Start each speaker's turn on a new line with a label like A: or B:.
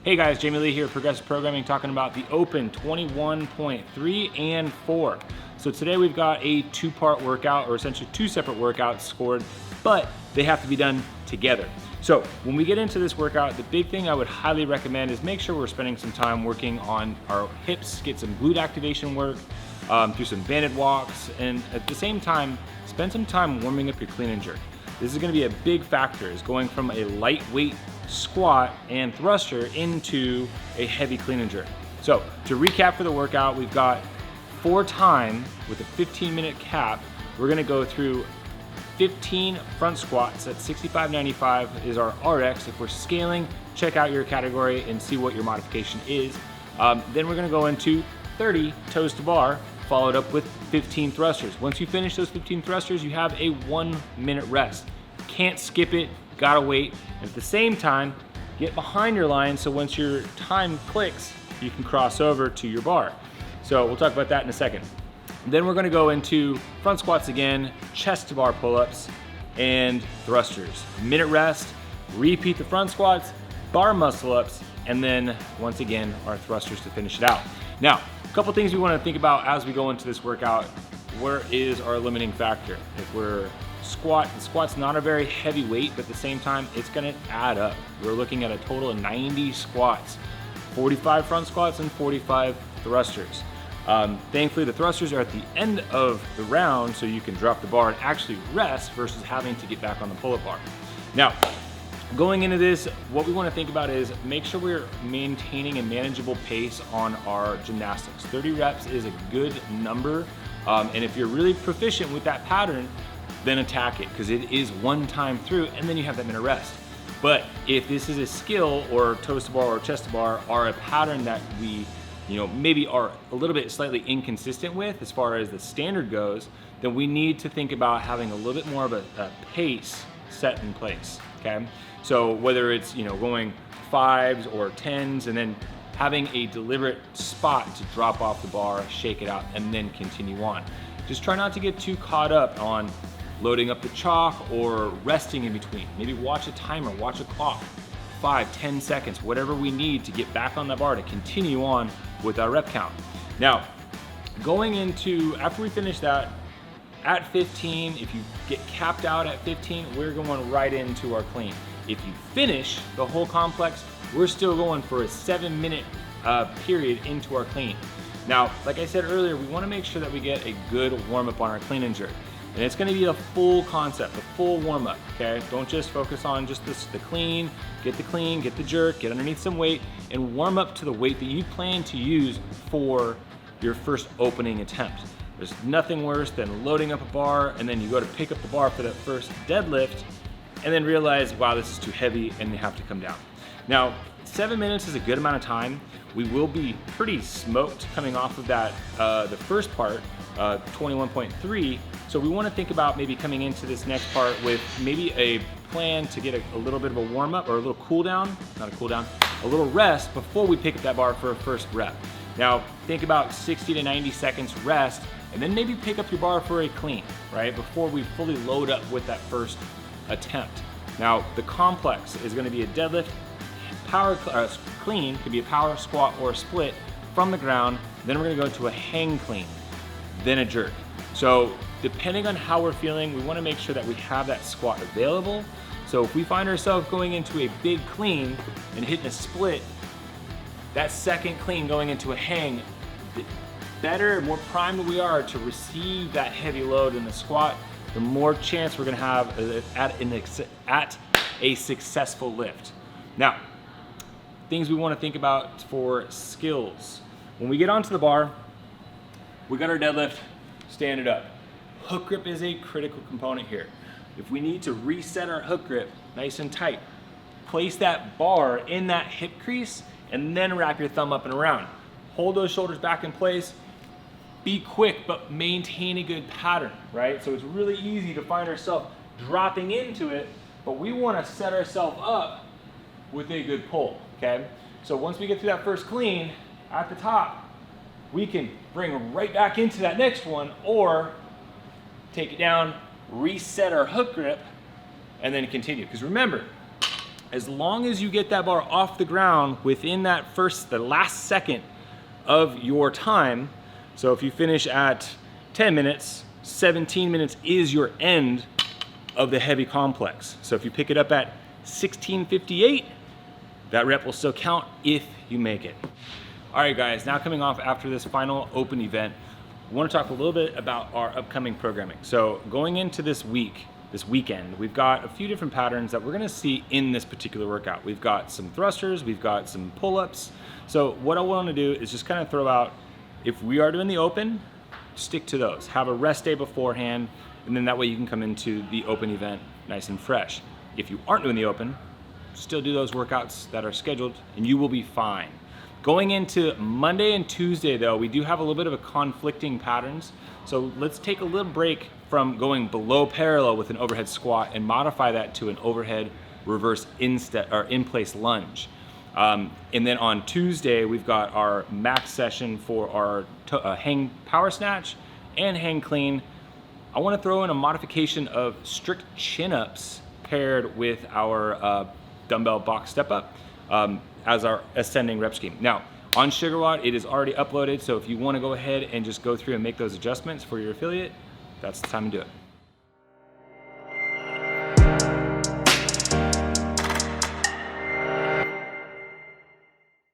A: Hey guys, Jamie Lee here, Progressive Programming, talking about the Open 21.3 and 4. So today we've got a two-part workout, or essentially two separate workouts scored, but they have to be done together. So when we get into this workout, the big thing I would highly recommend is make sure we're spending some time working on our hips, get some glute activation work, do some banded walks, and at the same time, spend some time warming up your clean and jerk. This is gonna be a big factor, is going from a lightweight squat and thruster into a heavy clean and jerk. So to recap for the workout, we've got 4 time with a 15-minute cap. We're gonna go through 15 front squats at 65-95 is our RX. If we're scaling, check out your category and see what your modification is. Then we're gonna go into 30 toes to bar, followed up with 15 thrusters. Once you finish those 15 thrusters, you have a 1-minute rest. Can't skip it, gotta wait. And at the same time, get behind your line so once your time clicks, you can cross over to your bar. So we'll talk about that in a second. Then we're gonna go into front squats again, chest to bar pull-ups, and thrusters. Minute rest, repeat the front squats, bar muscle ups, and then once again, our thrusters to finish it out. Now, a couple things we wanna think about as we go into this workout. Where is our limiting factor? If we're the squat's not a very heavy weight, but at the same time, it's gonna add up. We're looking at a total of 90 squats, 45 front squats and 45 thrusters. Thankfully, the thrusters are at the end of the round, so you can drop the bar and actually rest versus having to get back on the pull-up bar. Now, going into this, what we wanna think about is make sure we're maintaining a manageable pace on our gymnastics. 30 reps is a good number, and if you're really proficient with that pattern, then attack it, because it is one time through and then you have that minute rest. But if this is a skill, or toes to bar or chest to bar are a pattern that we maybe are a little bit slightly inconsistent with as far as the standard goes, then we need to think about having a little bit more of a pace set in place, okay? So whether it's going 5s or 10s and then having a deliberate spot to drop off the bar, shake it out, and then continue on. Just try not to get too caught up on loading up the chalk or resting in between. Maybe watch a timer, watch a clock, 5, 10 seconds, whatever we need to get back on the bar to continue on with our rep count. Now, going into, after we finish that, at 15, if you get capped out at 15, we're going right into our clean. If you finish the whole complex, we're still going for a 7-minute period into our clean. Now, like I said earlier, we wanna make sure that we get a good warm up on our clean and jerk. And it's gonna be a full concept, a full warm up, okay? Don't just focus on just the clean, get the jerk, get underneath some weight, and warm up to the weight that you plan to use for your first opening attempt. There's nothing worse than loading up a bar and then you go to pick up the bar for that first deadlift and then realize, wow, this is too heavy, and you have to come down. Now, 7 minutes is a good amount of time. We will be pretty smoked coming off of that, the first part, 21.3. So we wanna think about maybe coming into this next part with maybe a plan to get a little bit of a warm up or a little cool down, not a cool down, a little rest before we pick up that bar for a first rep. Now, think about 60 to 90 seconds rest, and then maybe pick up your bar for a clean, right? Before we fully load up with that first attempt. Now, the complex is gonna be a deadlift, clean, could be a power, squat, or a split from the ground. Then we're gonna go to a hang clean, then a jerk. So depending on how we're feeling, we wanna make sure that we have that squat available. So if we find ourselves going into a big clean and hitting a split, that second clean going into a hang, the better, more primed we are to receive that heavy load in the squat, the more chance we're gonna have at a successful lift. Now, things we wanna think about for skills. When we get onto the bar, we got our deadlift, stand it up. Hook grip is a critical component here. If we need to reset our hook grip nice and tight, place that bar in that hip crease and then wrap your thumb up and around. Hold those shoulders back in place. Be quick, but maintain a good pattern, right? So it's really easy to find ourselves dropping into it, but we wanna set ourselves up with a good pull, okay? So once we get through that first clean, at the top, we can bring right back into that next one, or take it down, reset our hook grip, and then continue. Because remember, As long as you get that bar off the ground within the last second of your time, so if you finish at 10 minutes, 17 minutes is your end of the heavy complex. So if you pick it up at 16:58, that rep will still count if you make it. All right guys, now coming off after this final open event, I want to talk a little bit about our upcoming programming. So going into this weekend, we've got a few different patterns that we're gonna see in this particular workout. We've got some thrusters, we've got some pull-ups. So what I wanna do is just kind of throw out, if we are doing the open, stick to those. Have a rest day beforehand, and then that way you can come into the open event nice and fresh. If you aren't doing the open, still do those workouts that are scheduled and you will be fine. Going into Monday and Tuesday though, we do have a little bit of a conflicting patterns. So let's take a little break from going below parallel with an overhead squat and modify that to an overhead reverse in-place lunge. And then on Tuesday, we've got our max session for our hang power snatch and hang clean. I wanna throw in a modification of strict chin-ups paired with our dumbbell box step up as our ascending rep scheme. Now, on SugarWOD, it is already uploaded, so if you wanna go ahead and just go through and make those adjustments for your affiliate, that's the time to do it.